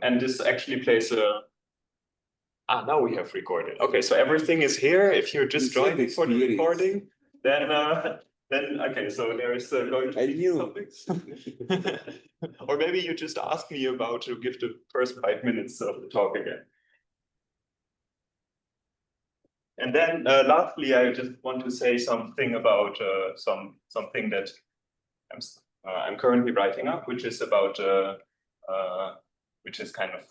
and this actually plays a. Now we have recorded. Okay, so everything is here. If you're just joining for the recording, then okay, so there is going to be something. Or maybe you just ask me about to give the first 5 minutes of the talk again. And then lastly, I just want to say something about something that I'm currently writing up, which is about which is kind of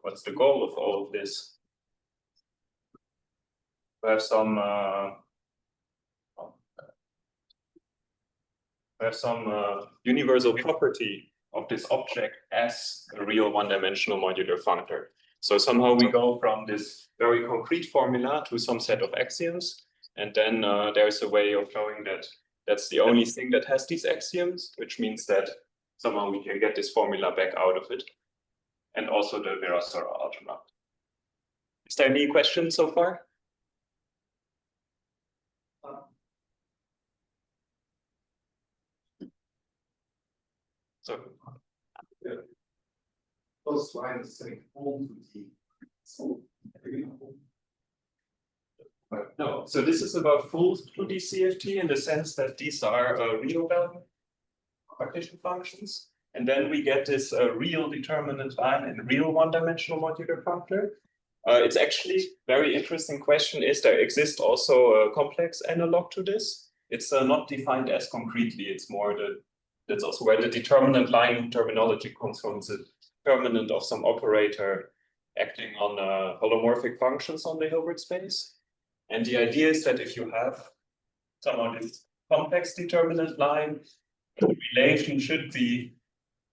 what's the goal of all of this. We have some universal property of this object as a real one-dimensional modular functor. So somehow we go from this very concrete formula to some set of axioms, and then there's a way of showing that that's the only thing that has these axioms, which means that somehow we can get this formula back out of it, and also the Virasoro algebra. Is there any questions so far? So, no, so this is about full 2D CFT in the sense that these are real value partition functions. And then we get this real determinant line and real one-dimensional modular functor. It's actually very interesting question is there exists also a complex analog to this. It's not defined as concretely. It's more that's also where the determinant line terminology comes from. It's a determinant of some operator acting on holomorphic functions on the Hilbert space. And the idea is that if you have somehow this complex determinant line, the relation should be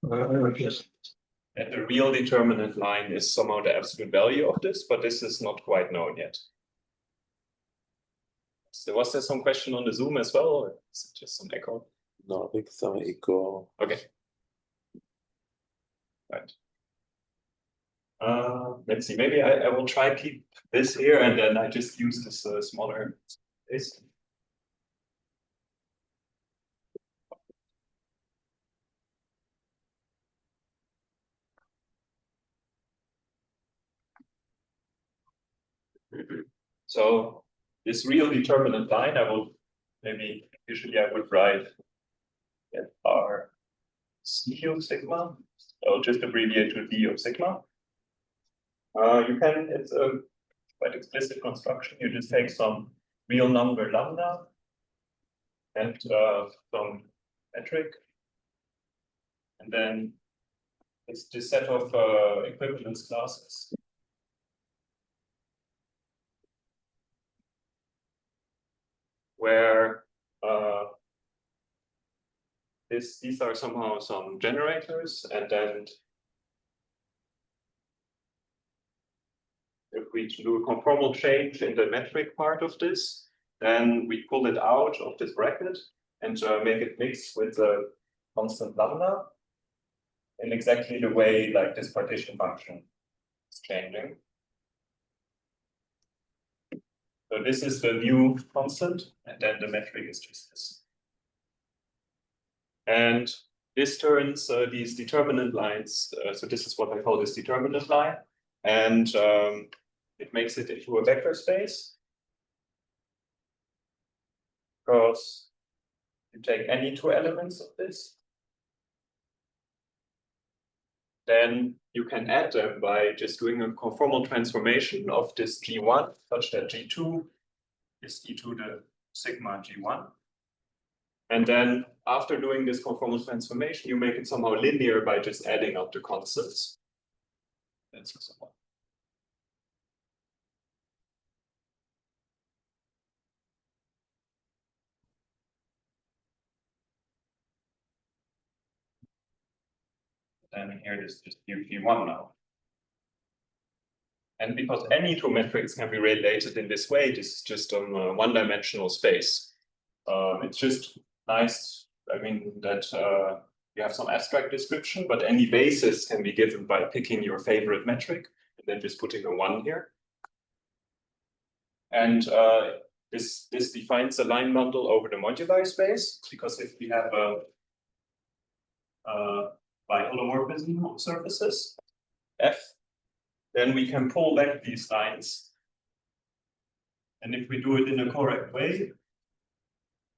that the real determinant line is somehow the absolute value of this, but this is not quite known yet. So was there some question on the Zoom as well, or is it just some echo? No, I think some echo. Okay. Right. Let's see, maybe I will try to keep this here and then I just use this smaller space. So this real determinant line, I will maybe usually I would write R C of sigma. I'll just abbreviate to D of sigma. You can, it's a quite explicit construction. You just take some real number lambda and some metric, and then it's this set of equivalence classes. Where these are somehow some generators, and then if we do a conformal change in the metric part of this, then we pull it out of this bracket and make it mix with the constant lambda in exactly the way like this partition function is changing. So this is the new constant, and then the metric is just this. And this turns these determinant lines, so this is what I call this determinant line, and it makes it into a vector space. Because you take any two elements of this, then you can add them by just doing a conformal transformation of this G1 such that G2 is e to the sigma G1. And then after doing this conformal transformation, you make it somehow linear by just adding up the constants. That's somehow. And here it is just G1 now. And because any two metrics can be related in this way, this is just on a one-dimensional space. It's just nice, I mean, that you have some abstract description, but any basis can be given by picking your favorite metric and then just putting a 1 here. And this defines a line bundle over the modular space, because if we have a by holomorphism of surfaces, F, then we can pull back these lines. And if we do it in a correct way,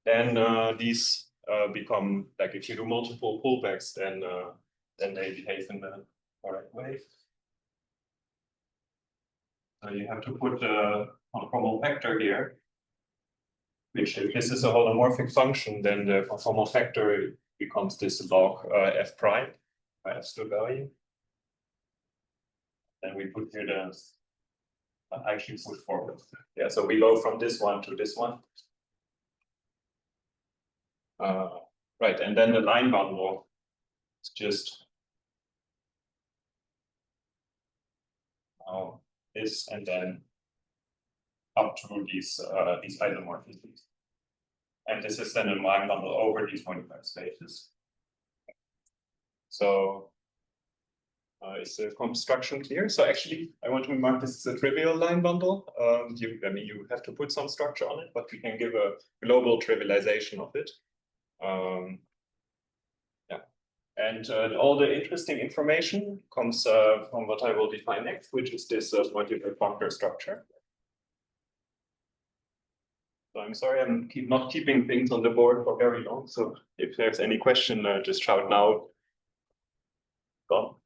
then these become, like if you do multiple pullbacks, then they behave in the correct way. So you have to put a conformal factor here, which if this is a holomorphic function, then the conformal factor becomes this log f prime by absolute value. Then we put here the actually put forward. Yeah, so we go from this one to this one. Right, and then the line bundle is just this, and then up to these isomorphisms. And this is then a line bundle over these modified spaces. So is the construction clear? So actually, I want to remark this is a trivial line bundle. I mean, you have to put some structure on it, but we can give a global trivialization of it. Yeah, and all the interesting information comes from what I will define next, which is this modular functor structure. So I'm sorry, I'm not keeping things on the board for very long. So if there's any question, just shout now. Go.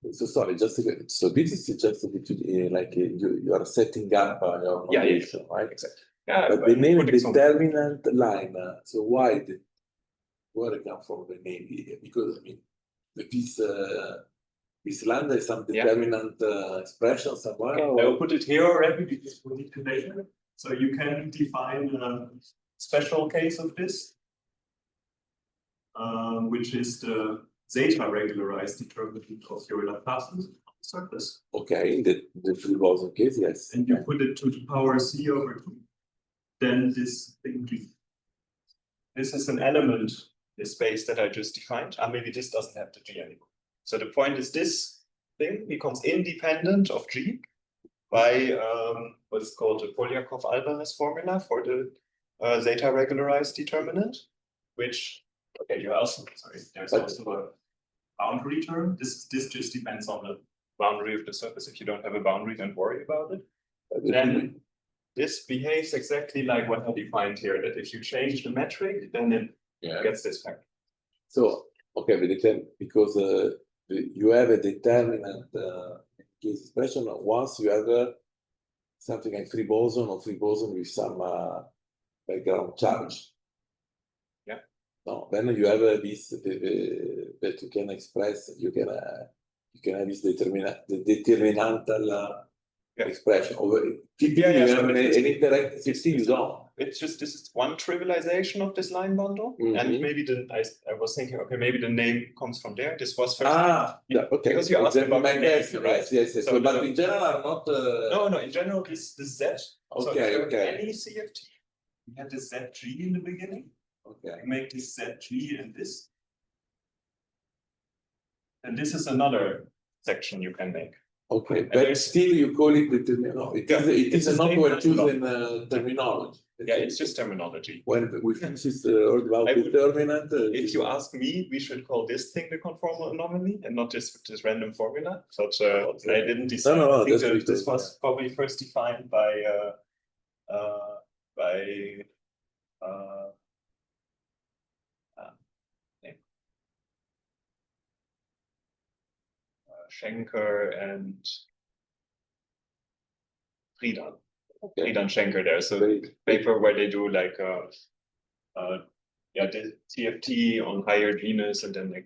So sorry, just again. So this is just like you are setting up your foundation, right? Exactly. Yeah, but the name determinant line. So why where it come from the name? Because I mean, this lambda is some determinant expression somewhere. Okay. I will put it here already because we need to later. So you can define a special case of this, which is the zeta regularized determinant of your Laplace on the surface. Okay, the free Boson case, yes. And you put it to the power c over 2. Then this thing G. This is an element, this space that I just defined. Maybe this doesn't have the G anymore. So the point is this thing becomes independent of G by what's called the Polyakov-Alvarez formula for the zeta regularized determinant, which, okay, you also, sorry, there's also a boundary term. This just depends on the boundary of the surface. If you don't have a boundary, don't worry about it. Then this behaves exactly like what I defined here, that if you change the metric, then it gets this factor. So, okay, because you have a determinant case expression once you have something like free boson or free boson with some background charge. Yeah. No, then you have this that you can express. You can have this determinantal expression. Typically, you have an interactive CFT. You don't. It's just this is one trivialization of this line bundle, and maybe I was thinking, okay, maybe the name comes from there. This was first. Yeah, okay. Because you asked about my guess, right? Yes. So, but in general, are not. No. In general, this Z. So any CFT, you had this ZG in the beginning. Okay. You make this ZG and this, and this is another section you can make. Okay, but still you call it determinant. It is not well chosen terminology. Yeah, it's just terminology. When we finish this about determinant. If you ask me, we should call this thing the conformal anomaly and not just this random formula. But I didn't decide. No, I think this was probably first defined by Schenker and Friedan. Okay. Friedan Schenker there. So the paper where they do like the CFT on higher genus, and then they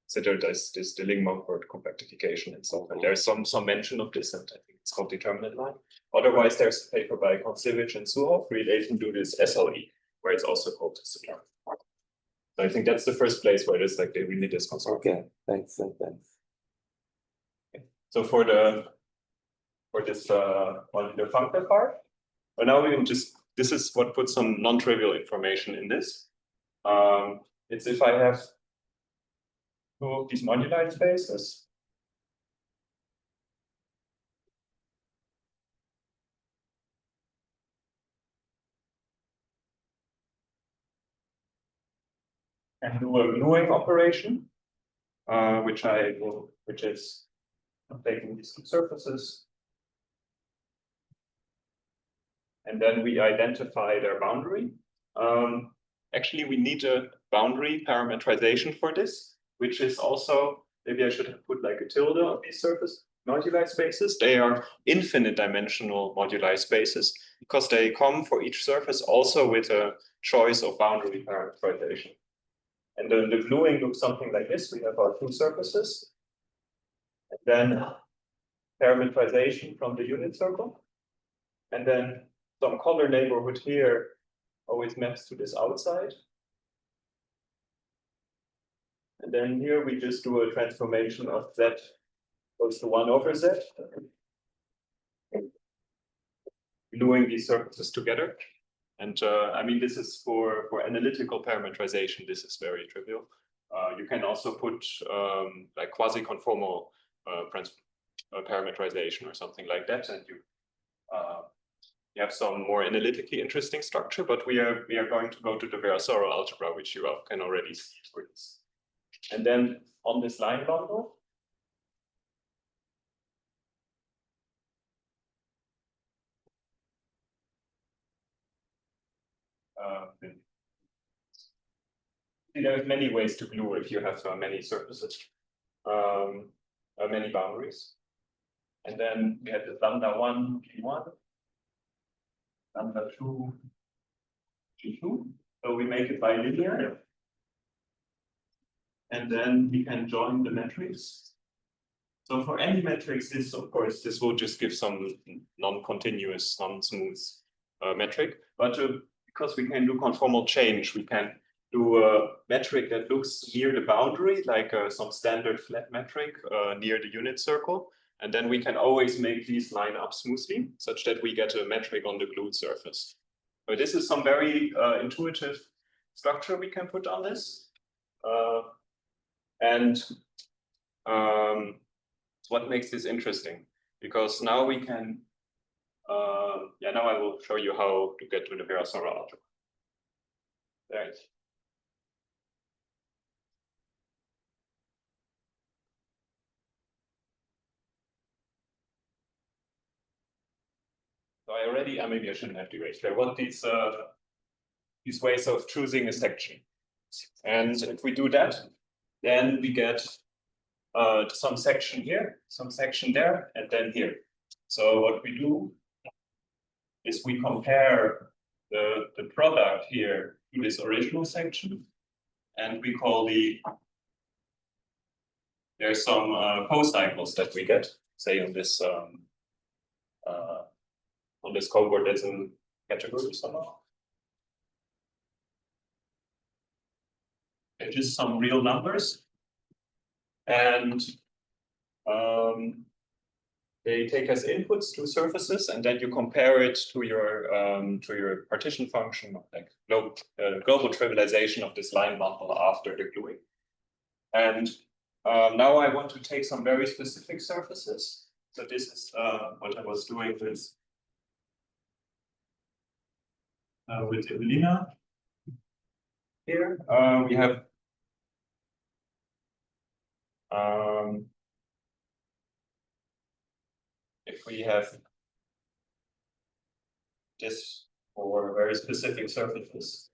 consider this Dilling-Mumford compactification and so on. There's some mention of this, and I think it's called determinant line. Otherwise, there's a paper by Kontsevich and Suhoff where they can do this SLE, where it's also called this determinant. So I think that's the first place where it's like they really discuss. Okay, thanks. So for this on the functor part, but now we will this is what puts some non-trivial information in this. It's if I have two of these moduli spaces. . and do a gluing operation, which is taking these two surfaces. And then we identify their boundary. Actually, we need a boundary parametrization for this, which is also, maybe I should have put like a tilde on these surface moduli spaces. They are infinite dimensional moduli spaces because they come for each surface also with a choice of boundary parameterization. And then the gluing looks something like this. We have our two surfaces, and then parametrization from the unit circle, and then some color neighborhood here always maps to this outside. And then here we just do a transformation of z goes to 1 over z, gluing these surfaces together. And I mean, this is for analytical parametrization, this is very trivial. You can also put like quasi-conformal parametrization or something like that, and you have some more analytically interesting structure, but we are going to go to the Virasoro algebra, which you can already see for this. And then on this line bundle, there are many ways to glue if you have many surfaces, many boundaries. And then we have the lambda 1, G1, lambda 2, G2. So we make it bilinear. And then we can join the matrix. So for any matrix, this, of course, this will just give some non-continuous, non-smooth metric. But because we can do conformal change, we can do a metric that looks near the boundary, like some standard flat metric near the unit circle. And then we can always make these line up smoothly, such that we get a metric on the glued surface. So this is some very intuitive structure we can put on this. What makes this interesting? Because now we can, now I will show you how to get to the Virasoro algebra. Right. So I already, maybe I shouldn't have erased. I want these ways of choosing a section. And if we do that, then we get some section here, some section there, and then here. So what we do is we compare the product here to this original section, and we call there's some co-cycles that we get, say on this cohort that's in category somehow. It's just some real numbers, and they take as inputs two surfaces, and then you compare it to your partition function, like global trivialization of this line bundle after the gluing. And now I want to take some very specific surfaces. So this is what I was doing with Eveliina. Here we have if we have this for very specific surfaces,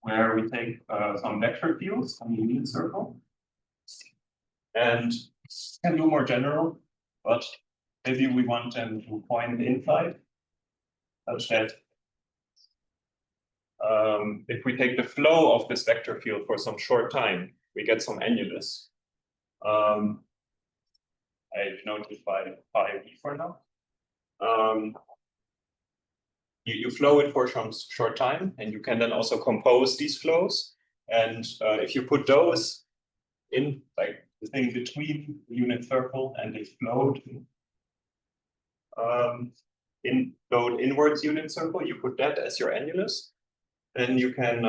where we take some vector fields from the unit circle, and can do more general, but maybe we want them to point inside, such that if we take the flow of this vector field for some short time, we get some annulus. I noted by phi for now. You flow it for some short time, and you can then also compose these flows. And if you put those in, like the thing between the unit circle and the flowed inwards unit circle, you put that as your annulus, then you can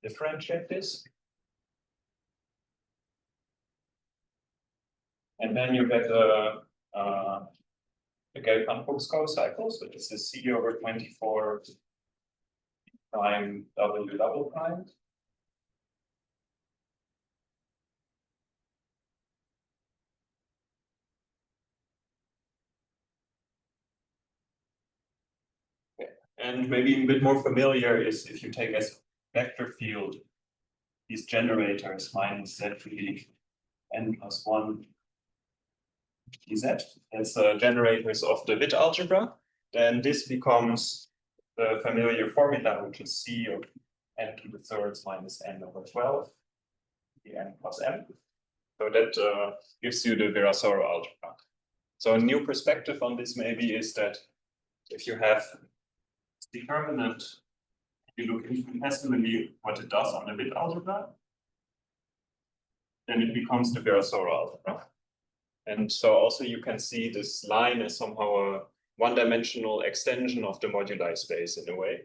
differentiate this. And then you get the Gelfand-Fuchs co-cycle. So this is C over 24 prime W double prime. And maybe a bit more familiar is if you take as vector field these generators minus Z3 n plus 1 dz as generators of the Witt algebra, then this becomes the familiar formula, which is C of n to the thirds minus n over 12, the n plus m. So that gives you the Virasoro algebra. So a new perspective on this maybe is that if you have determinant, you look infinitesimally what it does on the Witt algebra, then it becomes the Virasoro algebra. And so also you can see this line as somehow a one-dimensional extension of the moduli space in a way.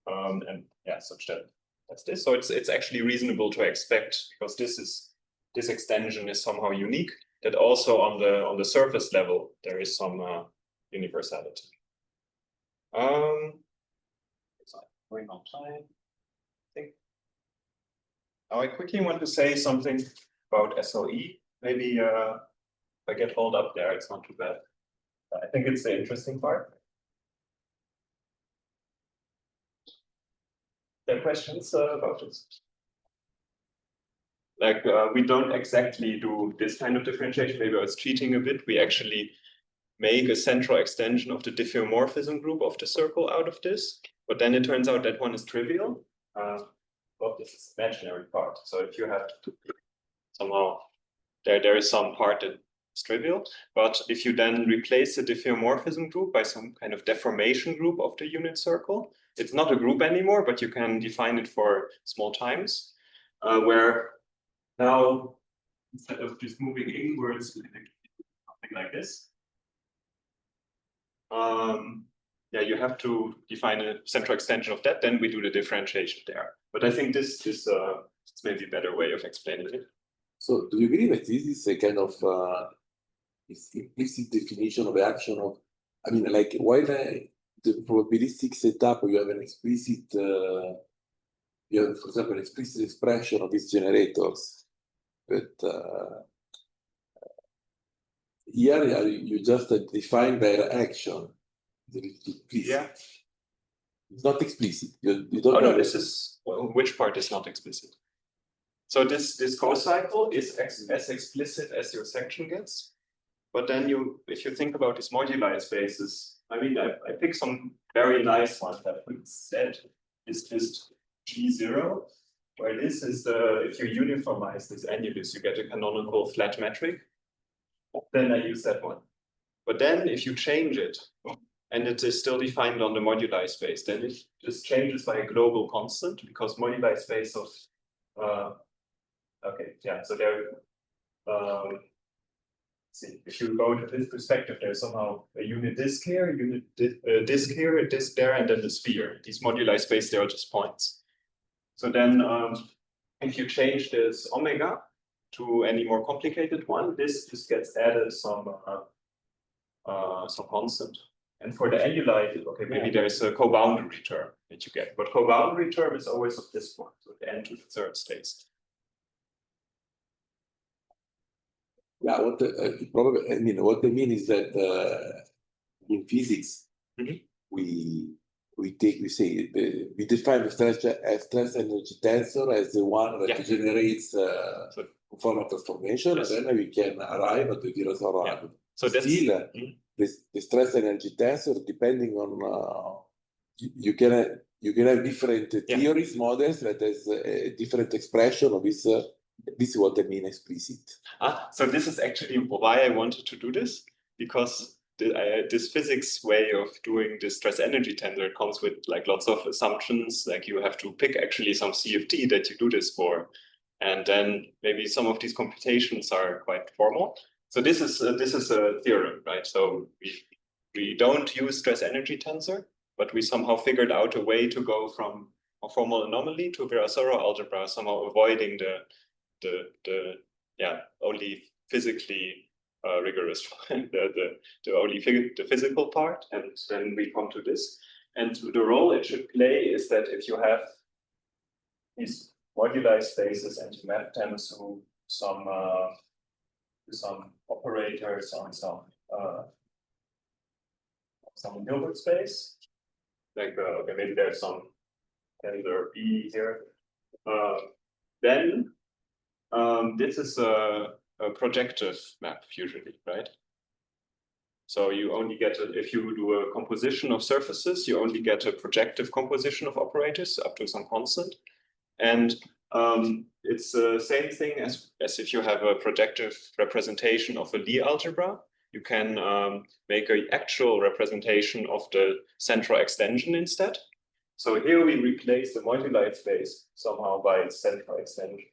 And yeah, such that that's this. So it's actually reasonable to expect, because this extension is somehow unique, that also on the surface level there is some universality. Going on time, I think. Now I quickly want to say something about SLE. Maybe if I get hold up there, it's not too bad. I think it's the interesting part. There are questions about this? Like we don't exactly do this kind of differentiation. Maybe I was cheating a bit. We actually make a central extension of the diffeomorphism group of the circle out of this. But then it turns out that one is trivial. Well, this is imaginary part. So if you have to somehow, there is some part that is trivial. But if you then replace the diffeomorphism group by some kind of deformation group of the unit circle, it's not a group anymore, but you can define it for small times, where now instead of just moving inwards, something like this. Yeah, you have to define a central extension of that, then we do the differentiation there. But I think this is maybe a better way of explaining it. So do you agree that this is a kind of implicit definition of the action of, I mean, like while the probabilistic setup, you have an explicit, you have, for example, an explicit expression of these generators, but here you just define their action. Yeah. It's not explicit. You don't. Oh no, this is which part is not explicit. So this co-cycle is as explicit as your section gets, but then if you think about these moduli spaces, I mean, I picked some very nice ones that we said is just G0, where this is if you uniformize this annulus, you get a canonical flat metric. Then I use that one. But then if you change it, and it is still defined on the moduli space, then it just changes by a global constant, because moduli space of okay, yeah, so there see, if you go to this perspective, there's somehow a unit disk here, a unit disk here, a disk there, and then the sphere. These moduli space, they are just points. So then if you change this omega to any more complicated one, this just gets added some constant. And for the annuli, okay, maybe there's a co-boundary term that you get, but co-boundary term is always of this one, so the n to the third stays. Yeah, probably, I mean, what they mean is that in physics, we define the stress energy tensor as the one that generates conformal transformation, and then we can arrive at the Virasoro algebra. So still, the stress energy tensor, depending on you can have different theories, models that has a different expression of this. This is what I mean explicit. So this is actually why I wanted to do this, because this physics way of doing this stress energy tensor comes with like lots of assumptions. Like you have to pick actually some CFT that you do this for, and then maybe some of these computations are quite formal. So this is a theorem, right? So we don't use stress energy tensor, but we somehow figured out a way to go from a formal anomaly to Virasoro algebra, somehow avoiding the only physically rigorous the physical part, and then we come to this. And the role it should play is that if you have these moduli spaces and you map them to some operators on some Hilbert space, like okay, maybe there's some tensor B here. Then this is a projective map usually, right? So you only get if you do a composition of surfaces, you only get a projective composition of operators up to some constant, and it's the same thing as if you have a projective representation of a Lie algebra. You can make an actual representation of the central extension instead. So here we replace the moduli space somehow by its central extension.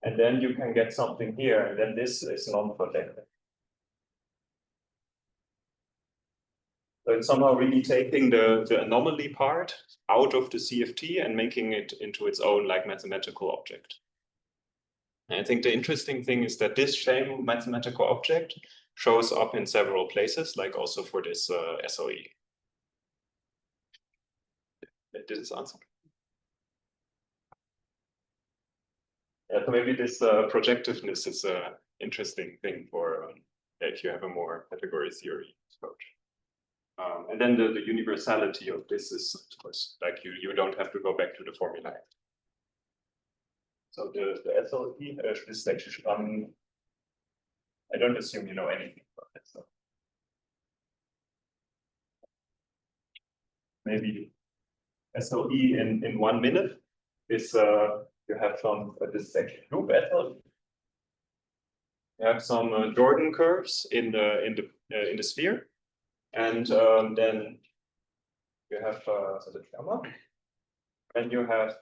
And then you can get something here, and then this is non-projective. So it's somehow really taking the anomaly part out of the CFT and making it into its own like mathematical object. And I think the interesting thing is that this same mathematical object shows up in several places, like also for this SOE. Did this answer? Yeah, so maybe this projectiveness is an interesting thing for if you have a more category theory approach. And then the universality of this is, of course, like you don't have to go back to the formula. So the SLE is actually Schramm. I don't assume you know anything about it. So maybe SLE in 1 minute is you have some this is actually group SLE. You have some Jordan curves in the sphere. And then you have so the gamma, and you have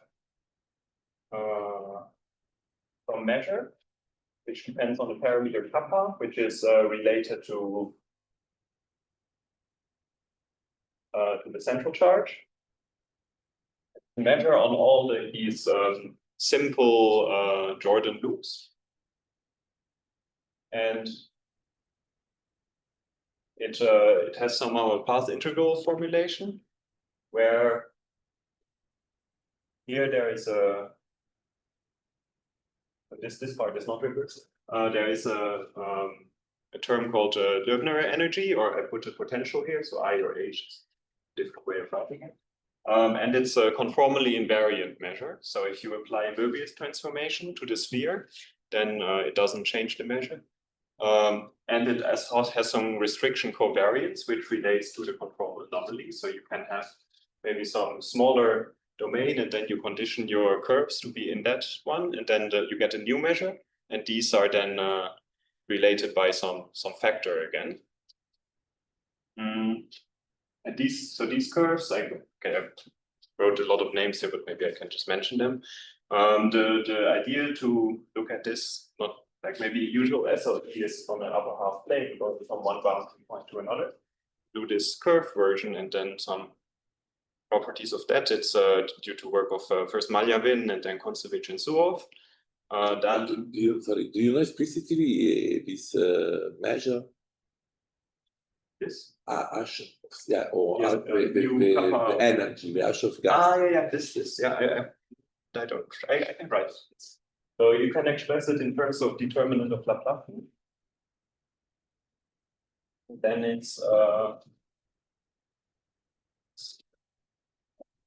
some measure, which depends on the parameter kappa, which is related to the central charge. Measure on all these simple Jordan loops, and it has somehow a path integral formulation, where here there is this part is not reversed. There is a term called Loewner energy, or I put a potential here, so I or H is a different way of writing it. And it's a conformally invariant measure. So if you apply Möbius transformation to the sphere, then it doesn't change the measure. And it has some restriction covariance, which relates to the conformal anomaly. So you can have maybe some smaller domain, and then you condition your curves to be in that one, and then you get a new measure, and these are then related by some factor again. And these curves, I wrote a lot of names here, but maybe I can just mention them. The idea to look at this, not like maybe usual SLE is on an upper half plane, going from one boundary point to another. Do this curve version, and then some properties of that. It's due to work of first Maljavin and then Koncevic and Suov. Do you know explicitly this measure? This? Yeah, or yes, the energy, the ash of gas. Yeah, this, yeah, I can write this. So you can express it in terms of determinant of Laplace. Then it's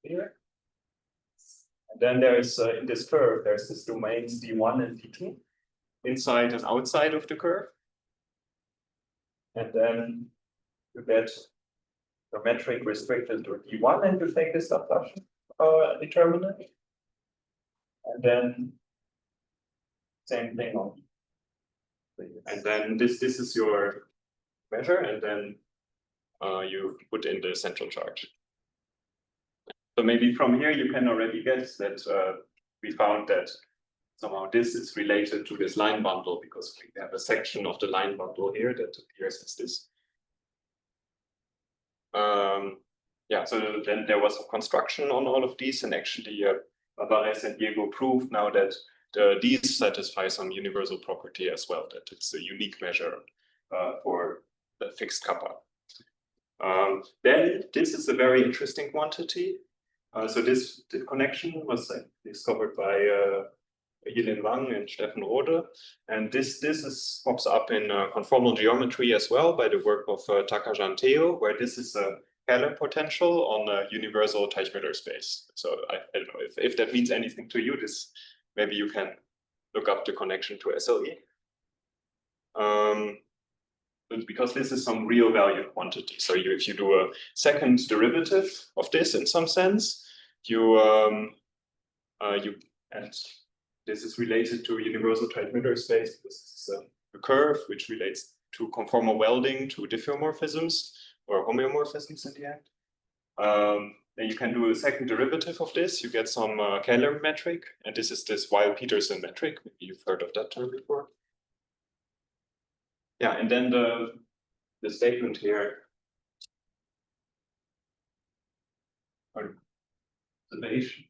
here. And then there is in this curve, there's this domains D1 and D2 inside and outside of the curve. And then you get the metric restricted to D1, and you take this Laplace determinant. And then same thing on. And then this is your measure, and then you put in the central charge. So maybe from here you can already guess that we found that somehow this is related to this line bundle, because we have a section of the line bundle here that appears as this. Yeah, so then there was a construction on all of these, and actually Alvarez and Diego proved now that these satisfy some universal property as well, that it's a unique measure for the fixed kappa. Then this is a very interesting quantity. So this connection was discovered by Yilin Wang and Steffen Rode, and this pops up in conformal geometry as well by the work of Takajan Teo, where this is a scalar potential on a universal Teichmüller space. So I don't know if that means anything to you. This maybe you can look up the connection to SLE. Because this is some real value quantity. So if you do a second derivative of this in some sense, and this is related to universal Teichmüller space. This is a curve which relates to conformal welding to diffeomorphisms or homeomorphisms in the end. Then you can do a second derivative of this. You get some Kähler metric, and this is this Weil-Petersen metric. Maybe you've heard of that term before. Yeah, and then the statement here, or observation.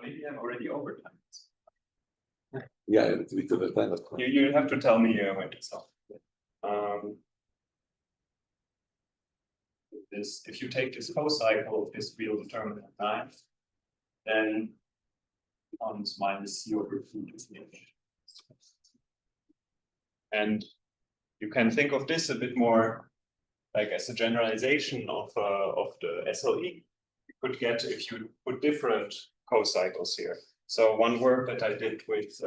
Maybe I'm already over time. Yeah, it's a bit of a time. You have to tell me when to stop. If you take this co-cycle of this real determinant 9, then becomes minus C over 2 is the edge. And you can think of this a bit more like as a generalization of the SLE. You could get if you put different co-cycles here. So one work that I did with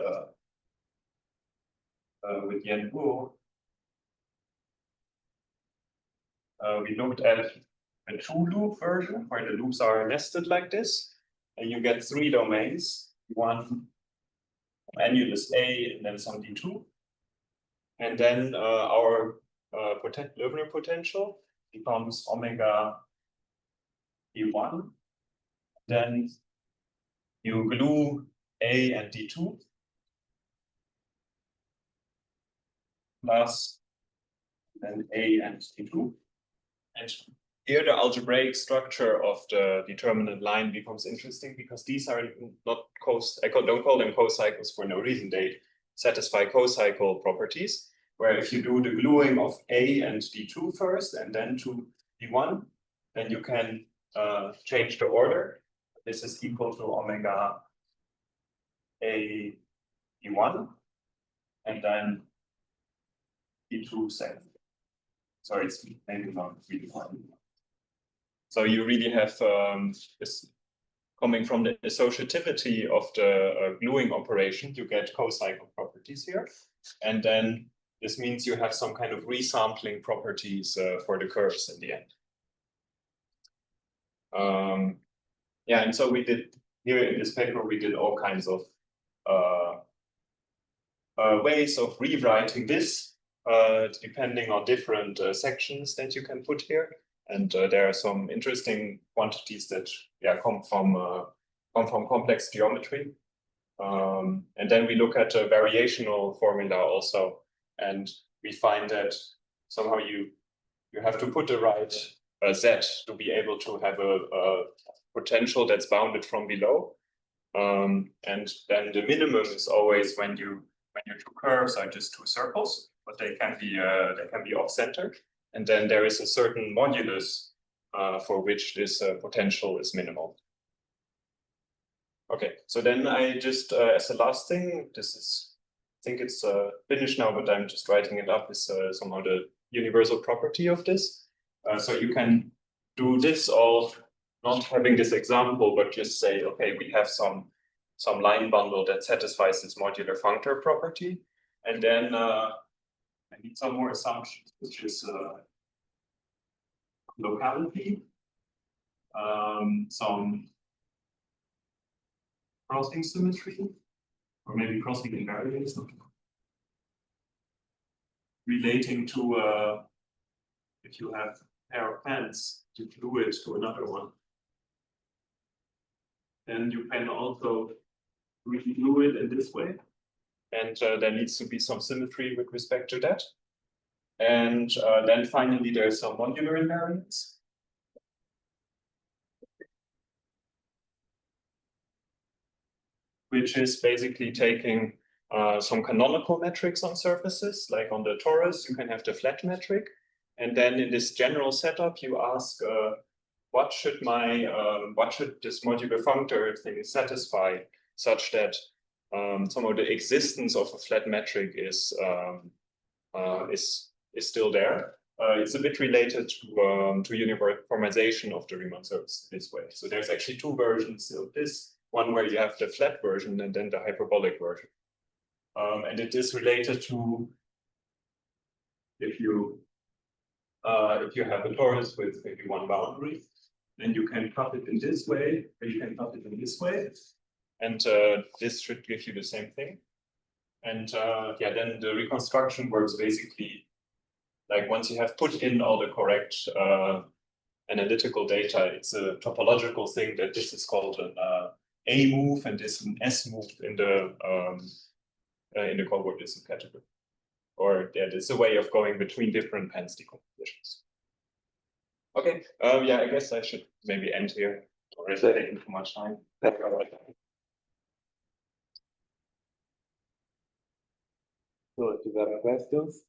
Yan Luo, we looked at a two-loop version where the loops are nested like this, and you get 3 domains, one annulus A and then some D2. And then our Loewner potential becomes omega E1. Then you glue A and D2 plus then A and D2. And here the algebraic structure of the determinant line becomes interesting because these are not I don't call them co-cycles for no reason. They satisfy co-cycle properties, where if you do the gluing of A and D2 first and then to D1, then you can change the order. This is equal to omega A D1 and then D2 second. Sorry, it's maybe not really fine. So you really have this coming from the associativity of the gluing operation, you get co-cycle properties here. And then this means you have some kind of resampling properties for the curves in the end. Yeah, and so we did, here in this paper, we did all kinds of ways of rewriting this, depending on different sections that you can put here. And there are some interesting quantities that come from complex geometry. And then we look at a variational formula also, and we find that somehow you have to put the right z to be able to have a potential that's bounded from below. And then the minimum is always when your two curves are just two circles, but they can be off-centered. And then there is a certain modulus for which this potential is minimal. Okay, so then I just, as a last thing, I think it's finished now, but I'm just writing it up, is somehow the universal property of this. So you can do this all, not having this example, but just say, okay, we have some line bundle that satisfies this modular functor property. And then I need some more assumptions, which is locality, some crossing symmetry, or maybe crossing invariance, relating to if you have a pair of pens, you glue it to another one. Then you can also glue it in this way. And there needs to be some symmetry with respect to that. And then finally, there's some modular invariance. Which is basically taking some canonical metrics on surfaces, like on the torus, you can have the flat metric. And then in this general setup, you ask, what should this modular functor thing satisfy such that somehow the existence of a flat metric is still there. It's a bit related to uniformization of the Riemann surface this way. So there's actually two versions of this, one where you have the flat version and then the hyperbolic version. And it is related to if you have a torus with maybe one boundary, then you can cut it in this way, or you can cut it in this way. And this should give you the same thing. And yeah, then the reconstruction works basically like once you have put in all the correct analytical data, it's a topological thing that this is called an A move and this is an S move in the covariance category. Or yeah, it's a way of going between different Pence decompositions. Okay, yeah, I guess I should maybe end here. Or is that taking too much time? So, if there are questions?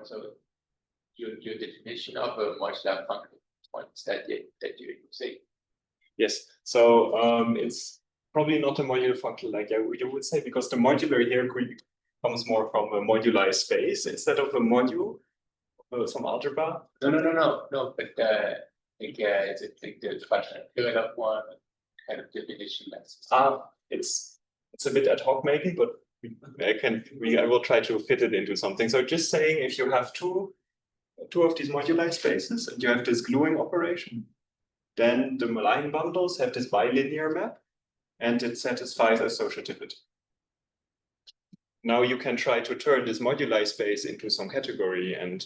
So, your definition of a modular functor points that you say. Yes, so it's probably not a modular functor like you would say, because the modular here comes more from a moduli space instead of a module, some algebra. No, but it's the question of one kind of definition. It's a bit ad hoc maybe, but I will try to fit it into something. So just saying, if you have two of these moduli spaces and you have this gluing operation, then the line bundles have this bilinear map and it satisfies associativity. Now you can try to turn this moduli space into some category and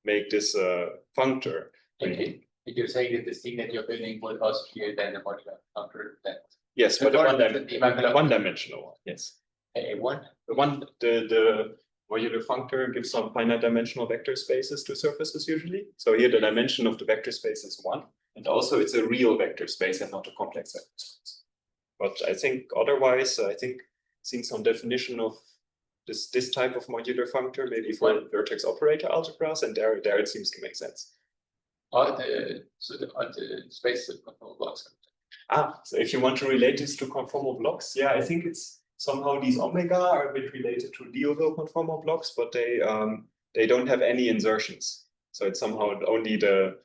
make this a functor. Okay. You're saying that the thing that you're building will also be then a modular functor. Yes, but the one-dimensional one. Yes. A one. The modular functor gives some finite dimensional vector spaces to surfaces usually. So here the dimension of the vector space is 1, and also it's a real vector space and not a complex vector space. But I think otherwise, seeing some definition of this type of modular functor, maybe for vertex operator algebras, and there it seems to make sense. The space of conformal blocks. So if you want to relate this to conformal blocks, yeah, I think it's somehow these omega are a bit related to Liouville conformal blocks, but they don't have any insertions. So it's somehow only the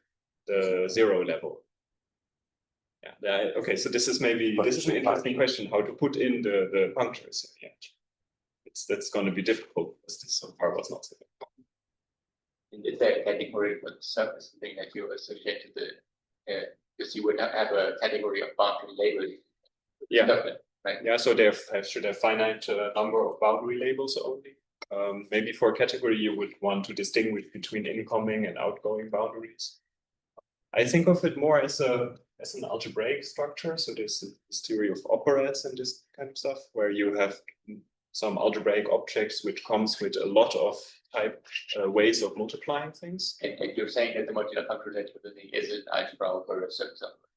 0 level. Yeah. Okay. So this is an interesting question: how to put in the functors. Yeah. That's going to be difficult because this so far was not so difficult. Is there a category for the surface thing that you associate to the? Because you would have a category of boundary labels. Yeah. Right. Yeah. So they should have finite number of boundary labels only. Maybe for a category you would want to distinguish between incoming and outgoing boundaries. I think of it more as an algebraic structure. So there's this theory of operands and this kind of stuff, where you have some algebraic objects which comes with a lot of ways of multiplying things. And you're saying that the modular functor that you're building is an algebra over a surface algebra.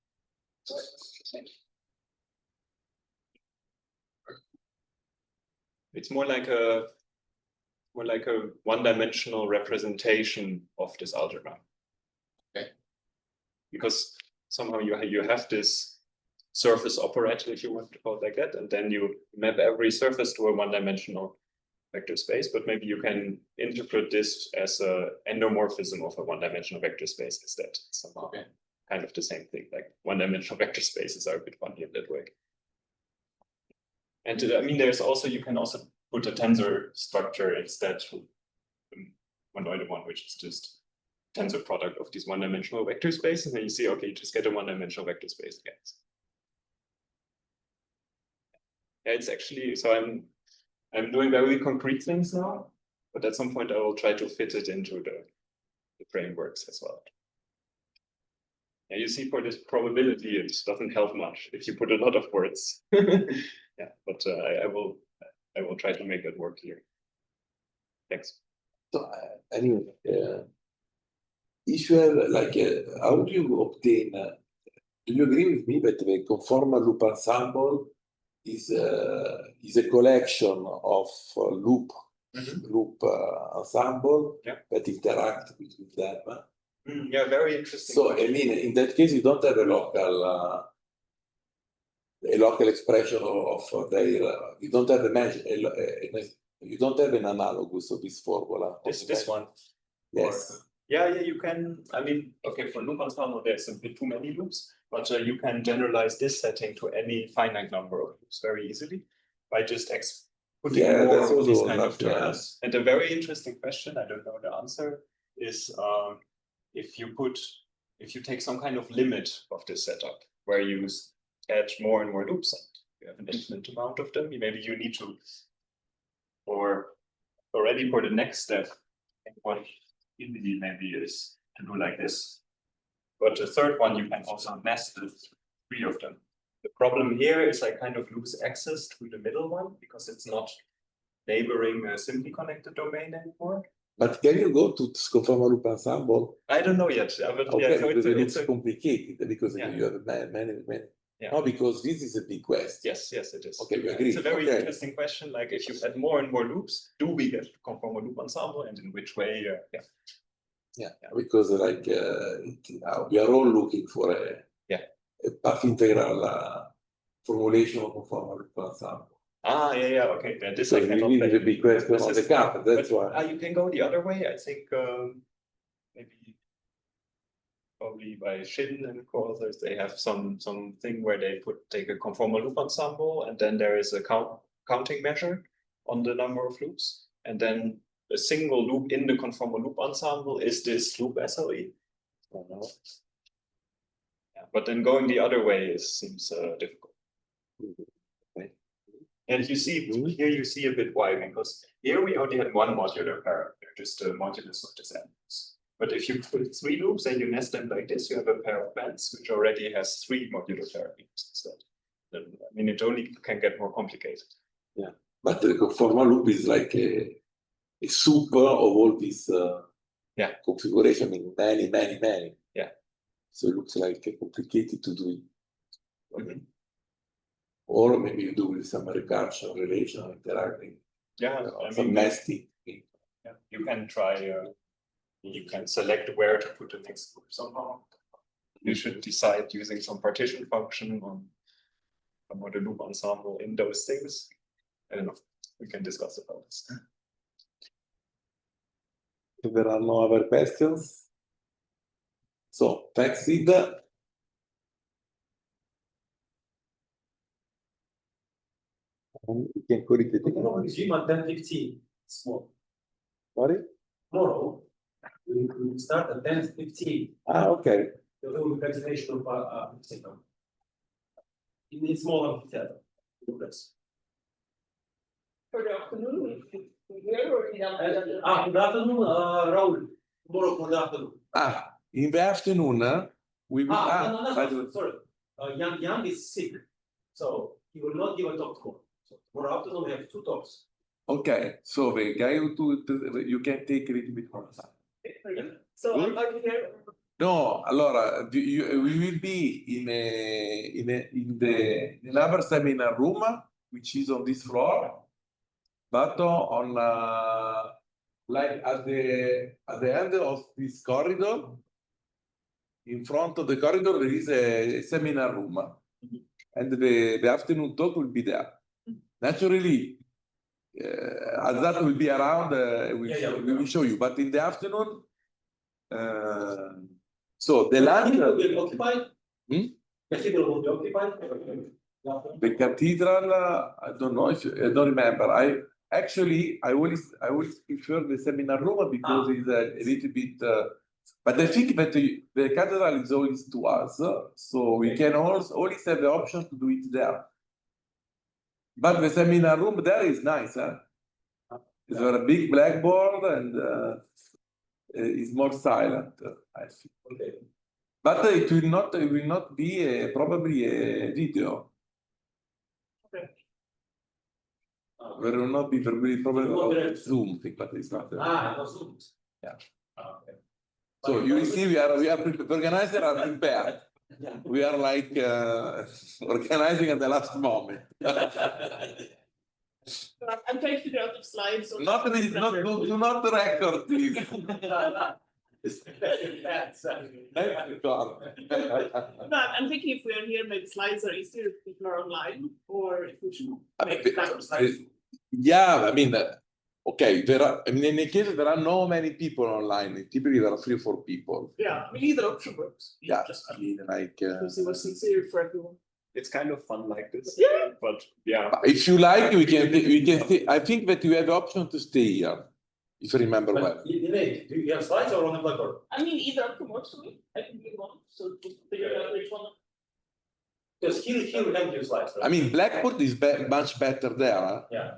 It's more like a one-dimensional representation of this algebra. Okay. Because somehow you have this surface operator, if you want to call it like that, and then you map every surface to a one-dimensional vector space, but maybe you can interpret this as an endomorphism of a one-dimensional vector space instead. It's somehow kind of the same thing, like one-dimensional vector spaces are a bit funny in that way. And I mean, you can also put a tensor structure instead, one, which is just tensor product of these one-dimensional vector space, and then you see, okay, you just get a one-dimensional vector space again. Yeah, it's actually, so I'm doing very concrete things now, but at some point I will try to fit it into the frameworks as well. And you see, for this probability, it doesn't help much if you put a lot of words. Yeah, but I will try to make that work here. Thanks. So anyway, if you have how do you obtain? Do you agree with me that the conformal loop ensemble is a collection of loop ensemble that interact between them. Yeah, very interesting. So I mean, in that case, you don't have a local expression of their. You don't have you don't have an analogous of this formula. This one. Yes. Or, yeah, you can. I mean, okay, for loop ensemble, there's a bit too many loops, but you can generalize this setting to any finite number of loops very easily by just putting more of these kind of terms. And a very interesting question, I don't know the answer, is if you take some kind of limit of this setup where you add more and more loops and you have an infinite amount of them, maybe you need to, or already for the next step, what indeed maybe is to do like this. But the third one, you can also nest the three of them. The problem here is I kind of lose access to the middle one because it's not neighboring a simply connected domain anymore. But can you go to conformal loop ensemble? I don't know yet. But okay, yeah, so it's complicated because you have many. Yeah. No, because this is a big question. Yes, it is. Okay, we agree. It's a very interesting question. Like, if you add more and more loops, do we get conformal loop ensemble, and in which way? Yeah, because like we are all looking for a path integral formulation of conformal loop ensemble. Okay. Then this I cannot really the big question on the cap. That's why you can go the other way. I think maybe probably by Schinn and co-authors, they have something where they take a conformal loop ensemble, and then there is a counting measure on the number of loops, and then a single loop in the conformal loop ensemble is this loop SLE. Yeah, but then going the other way seems difficult. Okay. And you see here, you see a bit why, because here we only had one modular parameter, just a modulus of this endpoints. But if you put three loops and you nest them like this, you have a pair of bands which already has three modular parameters instead. I mean, it only can get more complicated. Yeah, but the conformal loop is like a super of all these configuration. I mean, many. Yeah. So it looks like complicated to do it. Or maybe you do with some recursion, relation, interacting. Yeah, some nesting. Yeah, you can try. You can select where to put the next loop somehow. You should decide using some partition function on the loop ensemble in those things. I don't know. We can discuss about this. If there are no other questions, so thanks, Sid. You can correct it. No, gym at 10:15. Small. Sorry? Tomorrow, we start at 10:15. Okay. The whole presentation of in small amphitheater. For the afternoon, here or in the afternoon? Good afternoon, Raul. Tomorrow for the afternoon. In the afternoon, we will. No, sorry. Yan is sick, so he will not give a talk tomorrow. So tomorrow afternoon we have two talks. Okay, so the guy you can take a little bit more time. So I'm not here. No, allora, we will be in another seminar room, which is on this floor, but on like at the end of this corridor, in front of the corridor, there is a seminar room, and the afternoon talk will be there. Naturally, Azat will be around. We will show you, but in the afternoon. So the land will be occupied. The cathedral will be occupied. The cathedral, I don't know if I don't remember. I always prefer the seminar room because it's a little bit. But I think that the cathedral is always to us, so we can always have the option to do it there. But the seminar room there is nice, huh? It's a big blackboard and it's more silent, I think. Okay. But it will not be probably a video. Okay. There will not be probably Zoom thing, but it's not. No Zoom. Yeah. Okay. So you see, we are organized and are prepared. We are like organizing at the last moment. I'm trying to figure out the slides. Or Not really, do not record, please. No, I'm thinking if we are here, maybe slides are easier if people are online, or if we should make slides. Yeah, I mean, okay, there are, I mean, in any case, there are no many people online. Typically, there are 3 or 4 people. Yeah, I mean, either option works. Yeah, Just I mean, like. to see what's sincere for everyone. It's kind of fun like this. Yeah. But yeah. If you like, we can stay. I think that you have the option to stay here, if I remember well. Do you have slides or on the blackboard? I mean, either option works for me. I can do one. So to figure out which one. Because he will help you slides. Right? I mean, Blackboard is much better there. Huh? Yeah.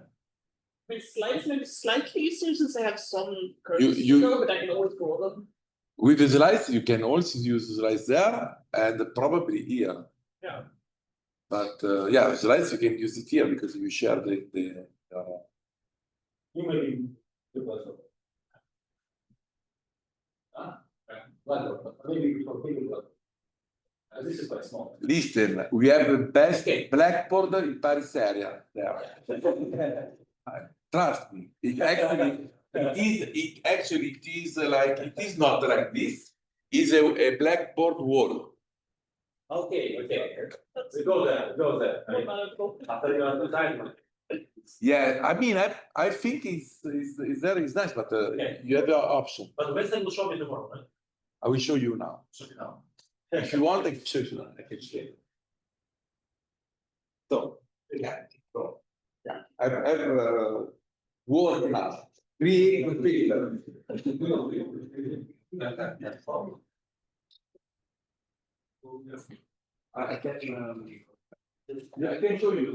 With slides, maybe slightly easier since I have some You- curves, but I can always go them. With the slides, you can also use the slides there and probably here. Yeah. But yeah, slides you can use it here because you share the You may be the blackboard. Blackboard. Maybe for people. This is quite small. Listen, we have the best Okay. Blackboard in Paris area there. Trust me, it is like, it is not like this. It's a Blackboard wall. Okay. We go there. I mean, after you are the time. Yeah, I mean, I think it's very nice, but Okay. you have the option. But Wednesday will show me tomorrow, right? I will show you now. Show me now. If you want, I can show you now. I can show you. So, yeah, I've worked now. 3 people. I can. Yeah, I can show you.